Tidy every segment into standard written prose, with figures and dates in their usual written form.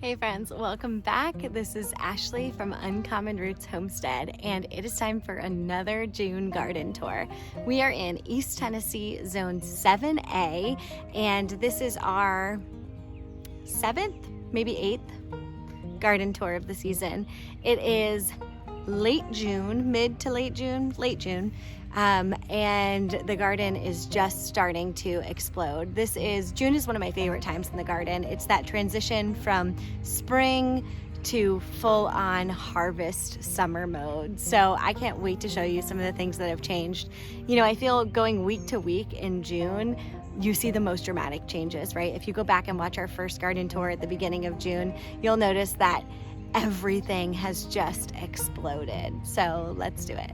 Hey friends, welcome back. This is Ashley from Uncommon Roots Homestead, and it is time for another June garden tour. We are in East Tennessee, Zone 7A, and this is our 7th, maybe 8th garden tour of the season. It is late June, mid to late June, and the garden is just starting to explode. June is one of my favorite times in the garden. It's that transition from spring to full-on harvest summer mode. So I can't wait to show you some of the things that have changed. You know, I feel going week to week in June, you see the most dramatic changes, right? If you go back and watch our first garden tour at the beginning of June, you'll notice that everything has just exploded. So let's do it.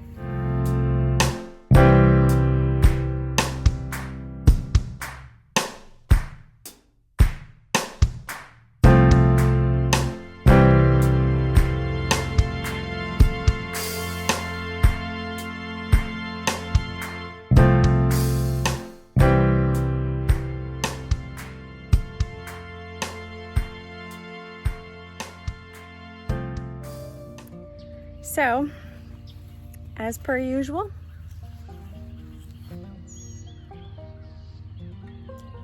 So, as per usual,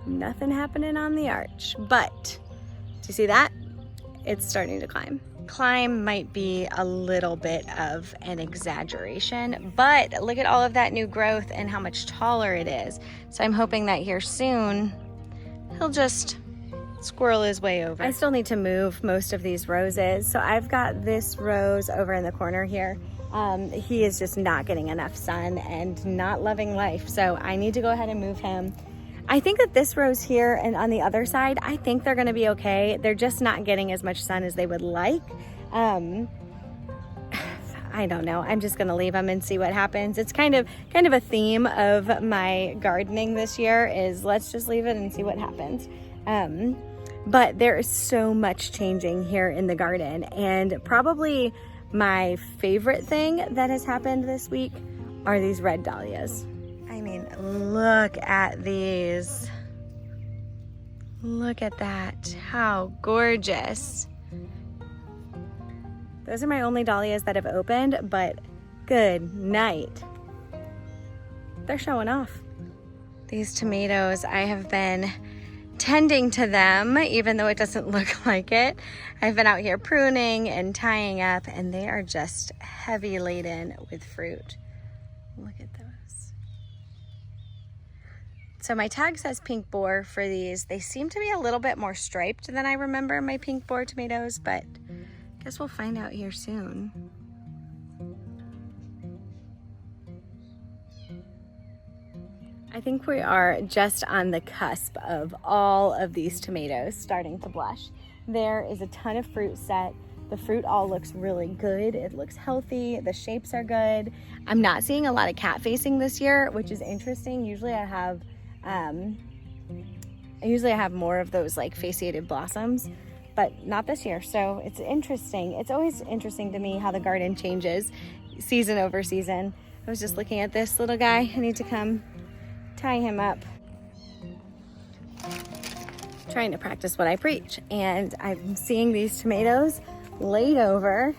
nothing happening on the arch, but do you see that? It's starting to climb. Climb might be a little bit of an exaggeration, but look at all of that new growth and how much taller it is. So I'm hoping that here soon, he'll just squirrel his way over. I still need to move most of these roses. So I've got this rose over in the corner here. He is just not getting enough sun and not loving life. So I need to go ahead and move him. I think that this rose here and on the other side, I think they're gonna be okay. They're just not getting as much sun as they would like. I don't know. I'm just gonna leave them and see what happens. It's kind of a theme of my gardening this year is let's just leave it and see what happens. But there is so much changing here in the garden, and probably my favorite thing that has happened this week are these red dahlias. I mean, look at these. Look at that. How gorgeous. Those are my only dahlias that have opened, but good night. They're showing off. These tomatoes, I have been tending to them, even though it doesn't look like it. I've been out here pruning and tying up, and they are just heavy laden with fruit. Look at those. So my tag says pink boar for these. They seem to be a little bit more striped than I remember my pink boar tomatoes, but I guess we'll find out here soon. I think we are just on the cusp of all of these tomatoes starting to blush. There is a ton of fruit set. The fruit all looks really good. It looks healthy. The shapes are good. I'm not seeing a lot of cat facing this year, which is interesting. Usually I have more of those like fasciated blossoms, but not this year. So it's interesting. It's always interesting to me how the garden changes season over season. I was just looking at this little guy. I need to come tie him up. Trying to practice what I preach, and I'm seeing these tomatoes laid over.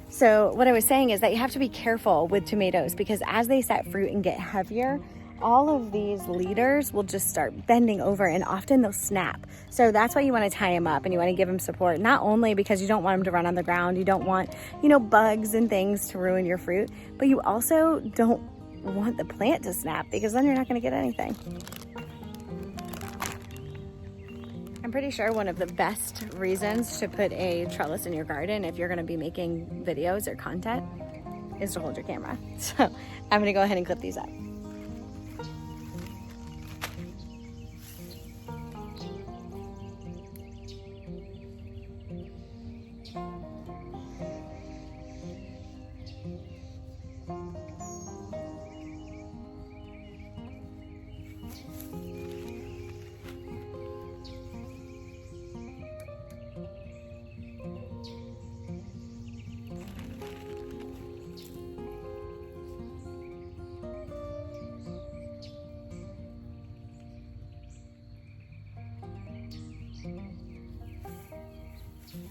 So what I was saying is that you have to be careful with tomatoes because as they set fruit and get heavier, all of these leaders will just start bending over and often they'll snap. So that's why you want to tie them up and you want to give them support, not only because you don't want them to run on the ground, you don't want, bugs and things to ruin your fruit, but you also don't want the plant to snap because then you're not going to get anything. I'm pretty sure one of the best reasons to put a trellis in your garden if you're going to be making videos or content is to hold your camera. So I'm going to go ahead and clip these up.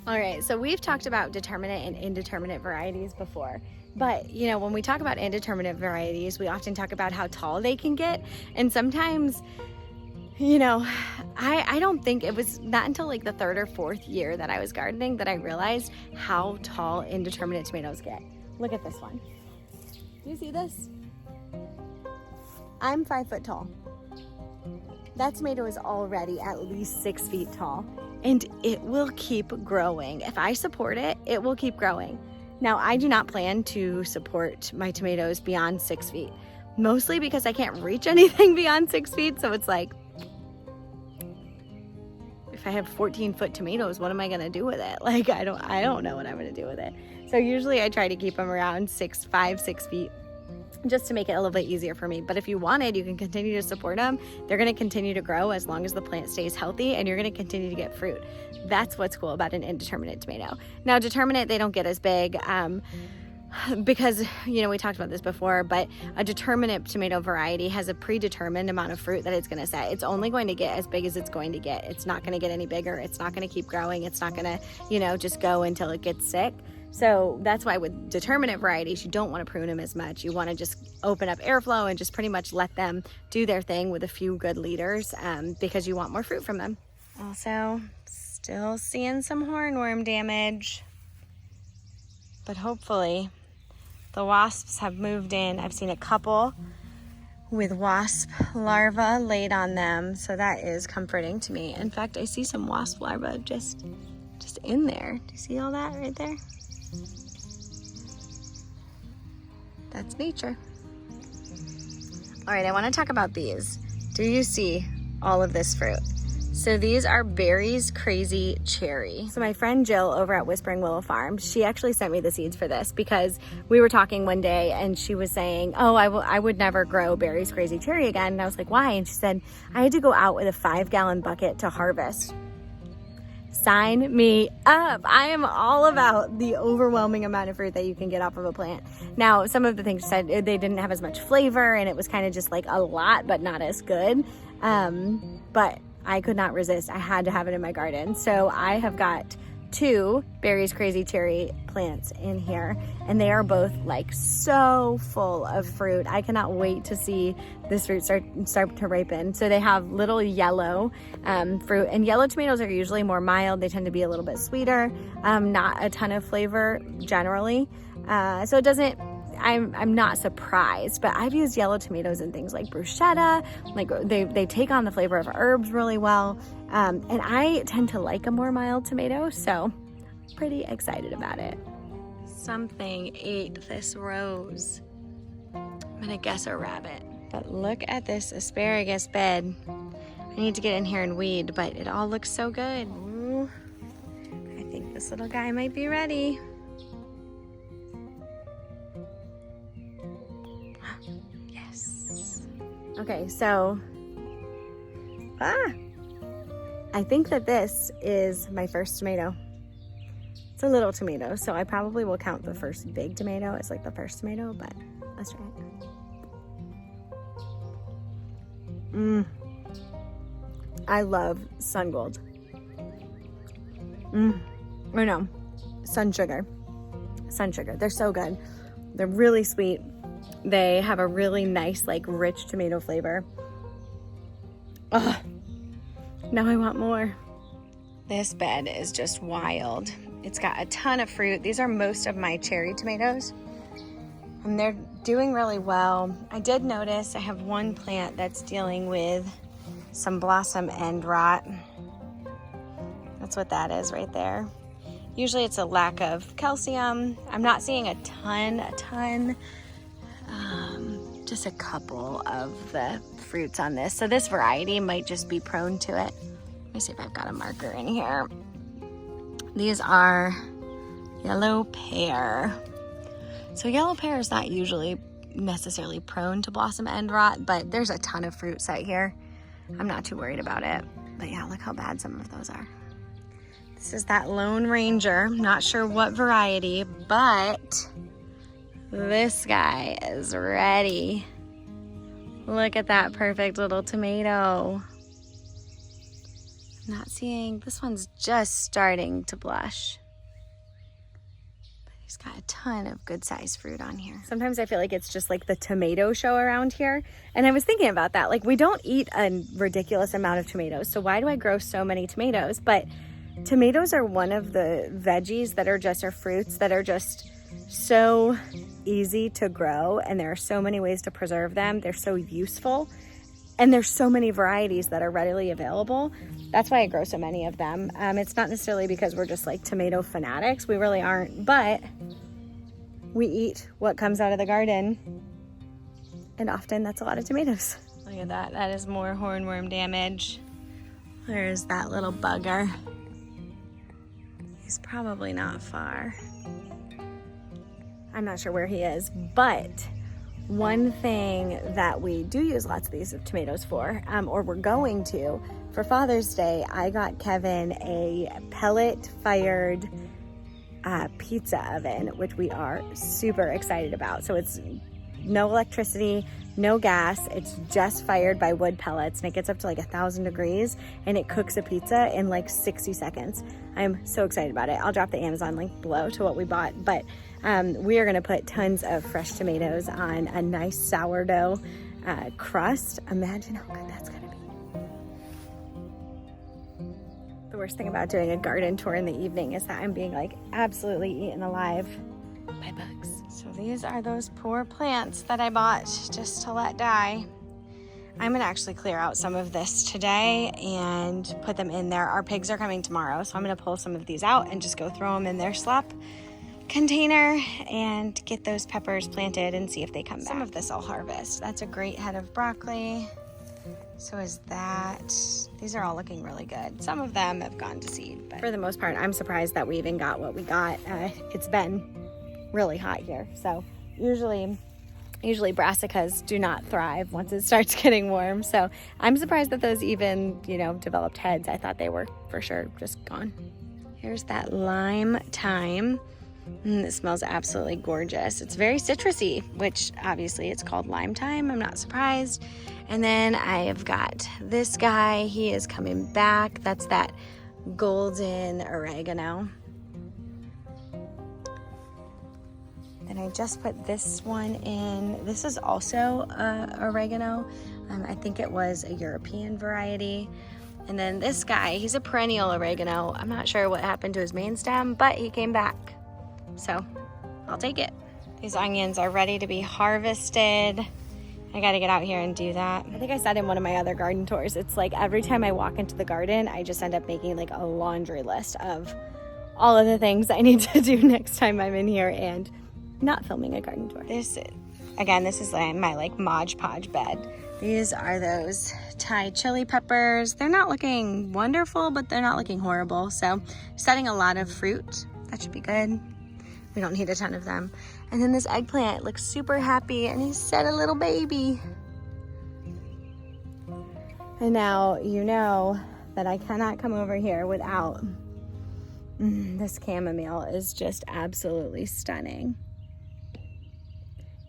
All right, so we've talked about determinate and indeterminate varieties before, but you know, when we talk about indeterminate varieties, we often talk about how tall they can get, and sometimes, you know, I don't think it was not until like the 3rd or 4th year that I was gardening that I realized how tall indeterminate tomatoes get. Look at this one. Do you see this? I'm 5 foot tall. That tomato is already at least 6 feet tall, and it will keep growing. If I support it, it will keep growing. Now, I do not plan to support my tomatoes beyond 6 feet, mostly because I can't reach anything beyond 6 feet. So it's like, if I have 14-foot tomatoes, what am I gonna do with it? Like, I don't know what I'm gonna do with it. So usually I try to keep them around 5, 6 feet, just to make it a little bit easier for me. But if you wanted, you can continue to support them. They're gonna continue to grow as long as the plant stays healthy, and you're gonna continue to get fruit. That's what's cool about an indeterminate tomato. Now, determinate, they don't get as big because, you know, we talked about this before, but a determinate tomato variety has a predetermined amount of fruit that it's gonna set. It's only going to get as big as it's going to get. It's not gonna get any bigger. It's not gonna keep growing. It's not gonna, you know, just go until it gets sick. So that's why with determinate varieties, you don't want to prune them as much. You want to just open up airflow and just pretty much let them do their thing with a few good leaders because you want more fruit from them. Also, still seeing some hornworm damage, but hopefully the wasps have moved in. I've seen a couple with wasp larvae laid on them, so that is comforting to me. In fact, I see some wasp larvae just in there. Do you see all that right there? That's nature. All right, I want to talk about these. Do you see all of this fruit? So these are Barry's Crazy Cherry. So my friend Jill over at Whispering Willow Farm, she actually sent me the seeds for this because we were talking one day and she was saying, oh, I would never grow Barry's Crazy Cherry again. And I was like, why? And she said, I had to go out with a 5-gallon bucket to harvest. Sign me up. I am all about the overwhelming amount of fruit that you can get off of a plant. Now, some of the things said they didn't have as much flavor and it was kind of just like a lot, but not as good. But I could not resist. I had to have it in my garden. So I have got 2 Barry's Crazy Cherry plants in here, and they are both like so full of fruit. I cannot wait to see this fruit start to ripen. So they have little yellow fruit, and yellow tomatoes are usually more mild. They tend to be a little bit sweeter, not a ton of flavor generally. So it doesn't, I'm not surprised, but I've used yellow tomatoes in things like bruschetta. Like they take on the flavor of herbs really well. And I tend to like a more mild tomato, so pretty excited about it. Something ate this rose. I'm gonna guess a rabbit. But look at this asparagus bed. I need to get in here and weed, but it all looks so good. Ooh, I think this little guy might be ready. Yes. Okay, so, I think that this is my first tomato. It's a little tomato, so I probably will count the first big tomato as like the first tomato, but let's try it. I love sun gold. Or no, sun sugar. Sun sugar. They're so good. They're really sweet. They have a really nice, like, rich tomato flavor. Ugh. Now I want more. This bed is just wild. It's got a ton of fruit. These are most of my cherry tomatoes, and they're doing really well. I did notice I have one plant that's dealing with some blossom end rot. That's what that is right there. Usually it's a lack of calcium. I'm not seeing a ton, just a couple of the fruits on this. So this variety might just be prone to it. Let me see if I've got a marker in here. These are yellow pear. So yellow pear is not usually necessarily prone to blossom end rot, but there's a ton of fruit set here. I'm not too worried about it. But yeah, look how bad some of those are. This is that Lone Ranger. Not sure what variety, but this guy is ready. Look at that perfect little tomato. Not seeing, this one's just starting to blush. But he's got a ton of good sized fruit on here. Sometimes I feel like it's just like the tomato show around here. And I was thinking about that. Like, we don't eat a ridiculous amount of tomatoes. So why do I grow so many tomatoes? But tomatoes are one of the veggies that are just, or fruits that are just so easy to grow. And there are so many ways to preserve them. They're so useful. And there's so many varieties that are readily available. That's why I grow so many of them. It's not necessarily because we're just like tomato fanatics. We really aren't, but we eat what comes out of the garden. And often that's a lot of tomatoes. Look at that. That is more hornworm damage. There's that little bugger. He's probably not far. I'm not sure where he is, but one thing that we do use lots of these tomatoes for, or we're going to, for Father's Day, I got Kevin a pellet-fired pizza oven, which we are super excited about. So it's no electricity, no gas. It's just fired by wood pellets, and it gets up to like 1,000 degrees, and it cooks a pizza in like 60 seconds. I'm so excited about it. I'll drop the Amazon link below to what we bought, but we are gonna put tons of fresh tomatoes on a nice sourdough crust. Imagine how good that's gonna be. The worst thing about doing a garden tour in the evening is that I'm being like absolutely eaten alive by bugs. So these are those poor plants that I bought just to let die. I'm gonna actually clear out some of this today and put them in there. Our pigs are coming tomorrow, so I'm gonna pull some of these out and just go throw them in their slop container and get those peppers planted and see if they come back. Some of this I'll harvest. That's a great head of broccoli. So is that. These are all looking really good. Some of them have gone to seed, but for the most part, I'm surprised that we even got what we got. It's been really hot here. So usually brassicas do not thrive once it starts getting warm. So I'm surprised that those even, developed heads. I thought they were for sure just gone. Here's that lime thyme. It smells absolutely gorgeous. It's very citrusy, which obviously it's called lime thyme. I'm not surprised. And then I have got this guy. He is coming back. That's that golden oregano. Then I just put this one in. This is also oregano. I think it was a European variety. And then this guy, he's a perennial oregano. I'm not sure what happened to his main stem, but he came back. So I'll take it. These onions are ready to be harvested. I gotta get out here and do that. I think I said in one of my other garden tours, it's like every time I walk into the garden, I just end up making like a laundry list of all of the things I need to do next time I'm in here and not filming a garden tour. This is my like Mod Podge bed. These are those Thai chili peppers. They're not looking wonderful, but they're not looking horrible. So setting a lot of fruit, that should be good. We don't need a ton of them. And then this eggplant looks super happy, and he set a little baby. And now you know that I cannot come over here without this chamomile is just absolutely stunning.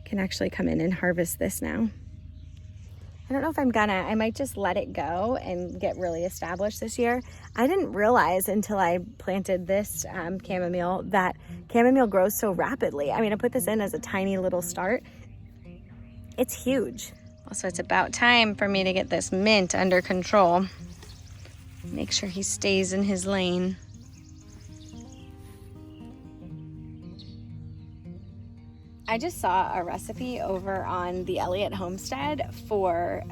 Can actually come in and harvest this now. I don't know if I might just let it go and get really established this year. I didn't realize until I planted this chamomile that chamomile grows so rapidly. I mean, I put this in as a tiny little start. It's huge. Also, it's about time for me to get this mint under control. Make sure he stays in his lane. I just saw a recipe over on the Elliott Homestead for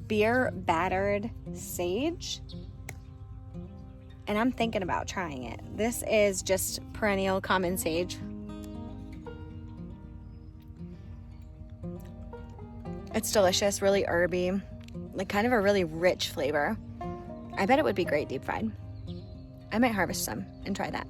beer battered sage. And I'm thinking about trying it. This is just perennial common sage. It's delicious, really herby, like kind of a really rich flavor. I bet it would be great deep fried. I might harvest some and try that.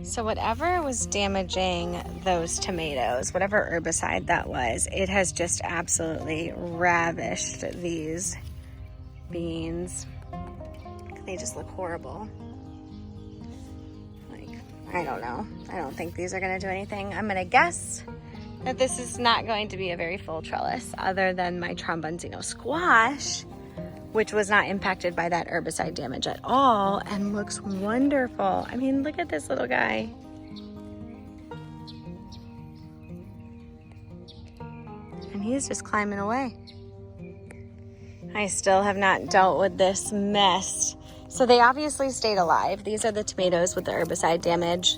So whatever was damaging those tomatoes, whatever herbicide that was, it has just absolutely ravished these beans. They just look horrible. Like, I don't know. I don't think these are gonna do anything. I'm gonna guess that this is not going to be a very full trellis, other than my trombonzino squash, which was not impacted by that herbicide damage at all and looks wonderful. I mean, look at this little guy. And he's just climbing away. I still have not dealt with this mess. So they obviously stayed alive. These are the tomatoes with the herbicide damage.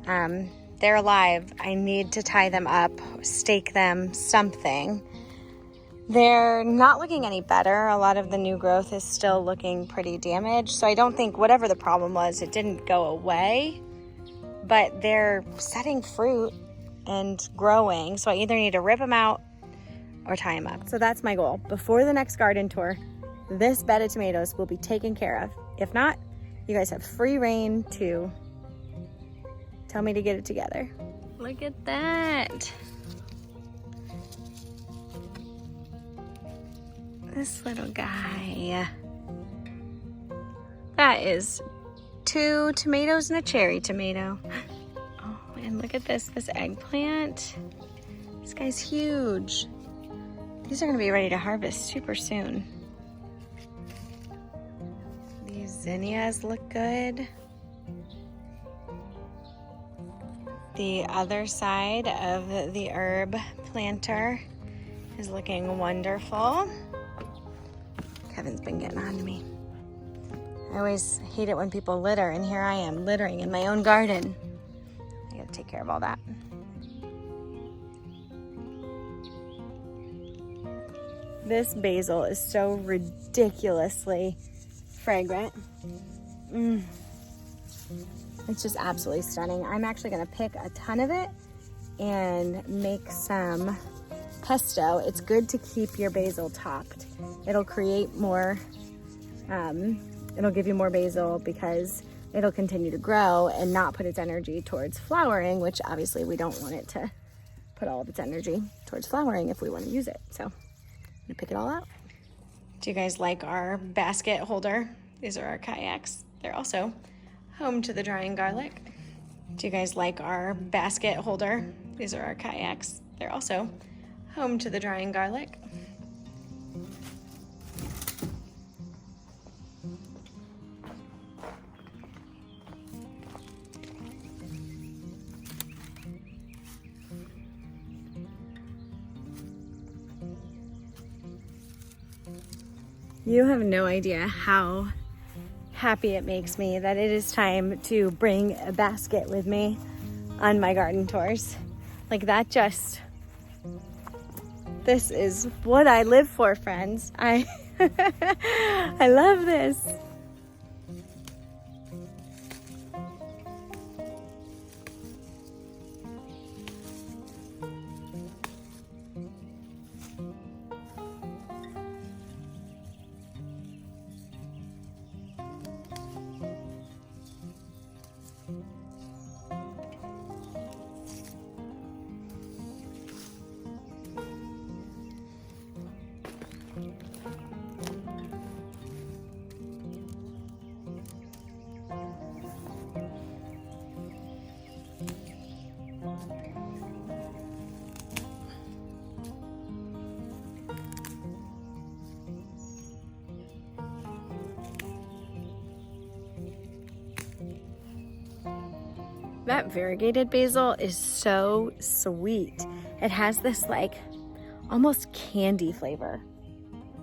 They're alive. I need to tie them up, stake them, something. They're not looking any better. A lot of the new growth is still looking pretty damaged. So I don't think whatever the problem was, it didn't go away, but they're setting fruit and growing. So I either need to rip them out or tie them up. So that's my goal. Before the next garden tour, this bed of tomatoes will be taken care of. If not, you guys have free reign to tell me to get it together. Look at that. This little guy. That is 2 tomatoes and a cherry tomato. Oh, and look at this eggplant. This guy's huge. These are gonna be ready to harvest super soon. These zinnias look good. The other side of the herb planter is looking wonderful. Kevin's been getting on to me. I always hate it when people litter, and here I am littering in my own garden. I gotta take care of all that. This basil is so ridiculously fragrant. It's just absolutely stunning. I'm actually gonna pick a ton of it and make some pesto. It's good to keep your basil topped. It'll create more, it'll give you more basil because it'll continue to grow and not put its energy towards flowering, which obviously we don't want it to put all of its energy towards flowering if we want to use it. So I'm gonna pick it all out. Do you guys like our basket holder? These are our kayaks. They're also home to the drying garlic. Do you guys like our basket holder? These are our kayaks. They're also home to the drying garlic. You have no idea how happy it makes me that it is time to bring a basket with me on my garden tours. Like that just, this is what I live for, friends. I love this. That variegated basil is so sweet. It has this like almost candy flavor.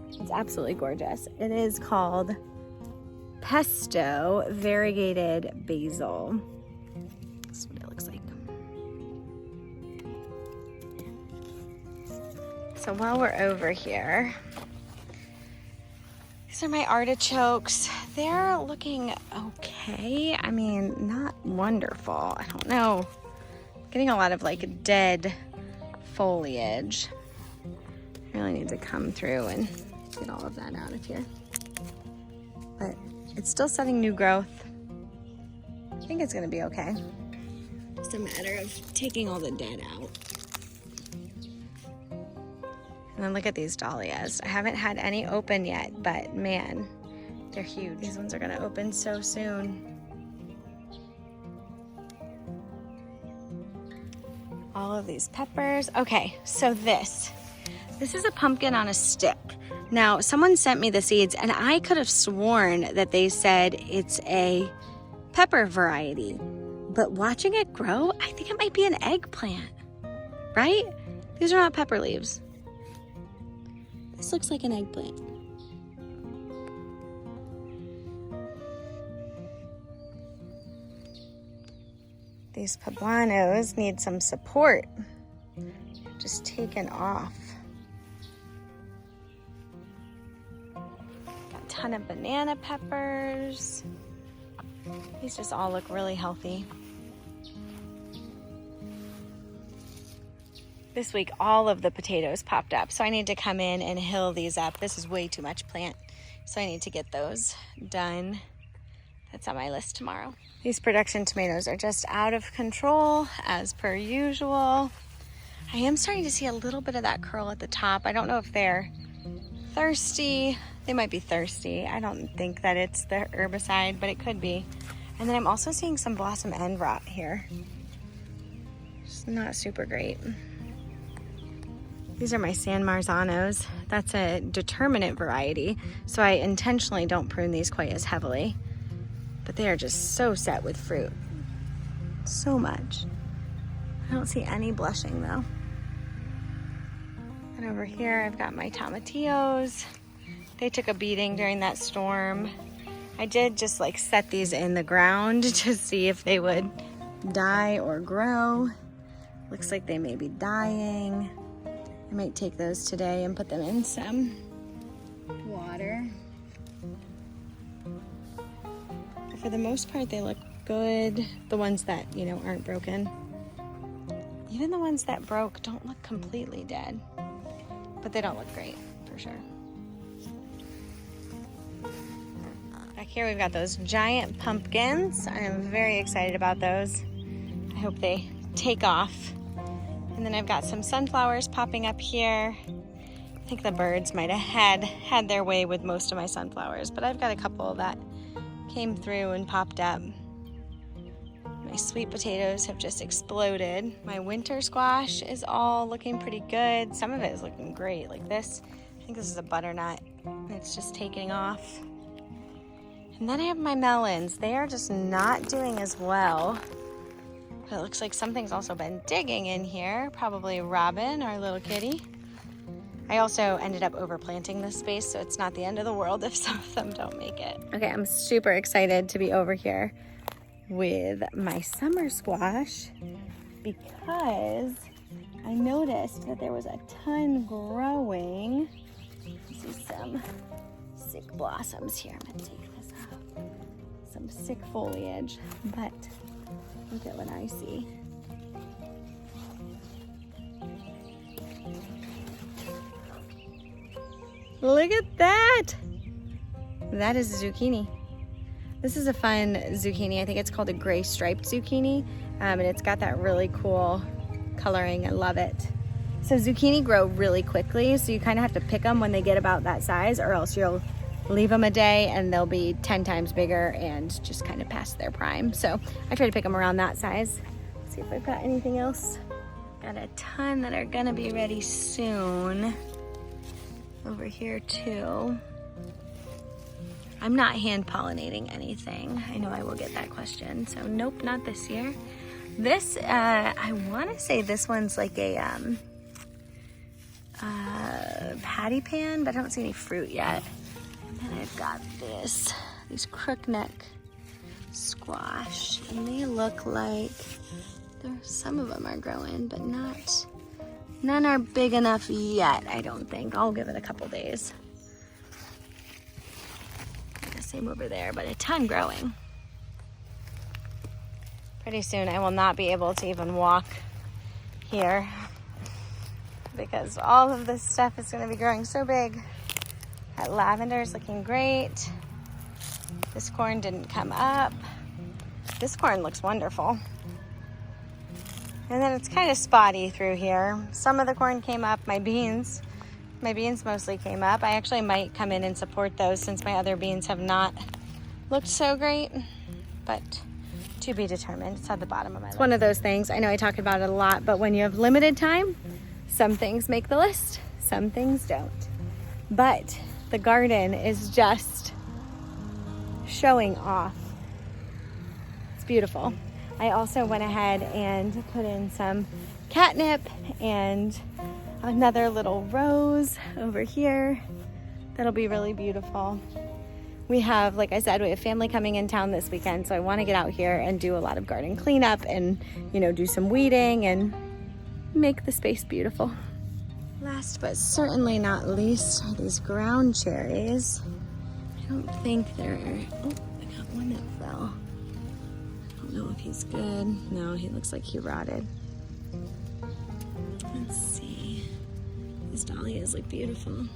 It's absolutely gorgeous. It is called pesto variegated basil. That's what it looks like. So while we're over here, these are my artichokes. They're looking okay. I mean, not wonderful. I don't know. Getting a lot of like dead foliage. I really need to come through and get all of that out of here. But it's still setting new growth. I think it's gonna be okay. Just a matter of taking all the dead out. And then look at these dahlias. I haven't had any open yet, but man, they're huge. These ones are gonna open so soon. All of these peppers. Okay, so this is a pumpkin on a stick. Now, someone sent me the seeds and I could have sworn that they said it's a pepper variety. But watching it grow, I think it might be an eggplant, right? These are not pepper leaves. This looks like an eggplant. These poblanos need some support. Just taken off. Got a ton of banana peppers. These just all look really healthy. This week, all of the potatoes popped up, so I need to come in and hill these up. This is way too much plant, so I need to get those done. That's on my list tomorrow. These production tomatoes are just out of control, as per usual. I am starting to see a little bit of that curl at the top. I don't know if they're thirsty. They might be thirsty. I don't think that it's the herbicide, but it could be. And then I'm also seeing some blossom end rot here. It's not super great. These are my San Marzanos. That's a determinate variety, so I intentionally don't prune these quite as heavily. But they are just so set with fruit. So much. I don't see any blushing though. And over here I've got my tomatillos. They took a beating during that storm. I did just like set these in the ground to see if they would die or grow. Looks like they may be dying. I might take those today and put them in some water. But for the most part, they look good. The ones that, you know, aren't broken. Even the ones that broke don't look completely dead, but they don't look great for sure. Back here, we've got those giant pumpkins. I am very excited about those. I hope they take off. And then I've got some sunflowers popping up here. I think the birds might have had their way with most of my sunflowers, but I've got a couple that came through and popped up. My sweet potatoes have just exploded. My winter squash is all looking pretty good. Some of it is looking great, like this. I think this is a butternut. It's just taking off. And then I have my melons. They are just not doing as well. It looks like something's also been digging in here, probably Robin, our little kitty. I also ended up overplanting this space, so it's not the end of the world if some of them don't make it. Okay, I'm super excited to be over here with my summer squash because I noticed that there was a ton growing. This is some sick blossoms here. I'm gonna take this out. Some sick foliage, but look at what I see. Look at that! That is zucchini. This is a fun zucchini. I think it's called a gray striped zucchini, and it's got that really cool coloring. I love it. So zucchini grow really quickly, so you kind of have to pick them when they get about that size, or else you'll leave them a day and they'll be 10 times bigger and just kind of past their prime. So I try to pick them around that size. Let's see if I've got anything else. Got a ton that are gonna be ready soon. Over here too. I'm not hand pollinating anything. I know I will get that question. So nope, not this year. This, I wanna say this one's like a patty pan, but I don't see any fruit yet. And I've got these crookneck squash, and they look like some of them are growing, but none are big enough yet, I don't think. I'll give it a couple days. Same over there, but a ton growing. Pretty soon I will not be able to even walk here because all of this stuff is going to be growing so big. That lavender is looking great. This corn didn't come up. This corn looks wonderful. And then it's kind of spotty through here. Some of the corn came up. My beans mostly came up. I actually might come in and support those since my other beans have not looked so great. But To be determined. It's at the bottom of my list. It's one of those things. I know I talk about it a lot, but when you have limited time, some things make the list, some things don't. But the garden is just showing off. It's beautiful. I also went ahead and put in some catnip and another little rose over here. That'll be really beautiful. We have, like I said, we have family coming in town this weekend, so I want to get out here and do a lot of garden cleanup and, you know, do some weeding and make the space beautiful. Last but certainly not least are these ground cherries. I don't think there are, oh, I got one that fell. I don't know if he's good. No, he looks like he rotted. Let's see. These dahlias look beautiful.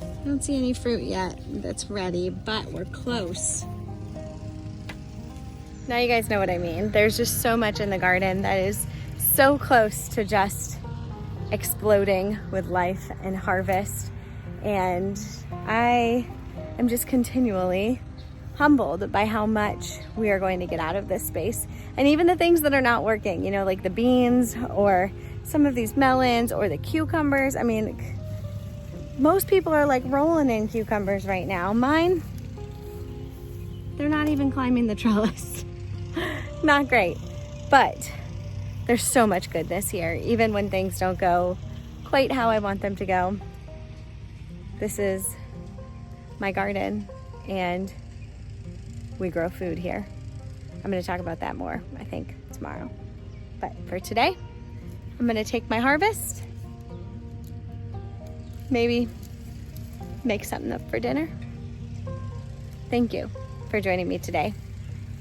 I don't see any fruit yet that's ready, but we're close. Now you guys know what I mean. There's just so much in the garden that is so close to just exploding with life and harvest. And I am just continually humbled by how much we are going to get out of this space. And even the things that are not working, you know, like the beans or some of these melons or the cucumbers. I mean, most people are like rolling in cucumbers right now. Mine, they're not even climbing the trellis. Not great, but there's so much goodness here, even when things don't go quite how I want them to go. This is my garden and we grow food here. I'm gonna talk about that more, I think, tomorrow. But for today, I'm gonna take my harvest, maybe make something up for dinner. Thank you for joining me today.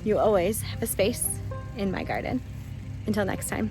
You always have a space in my garden. Until next time.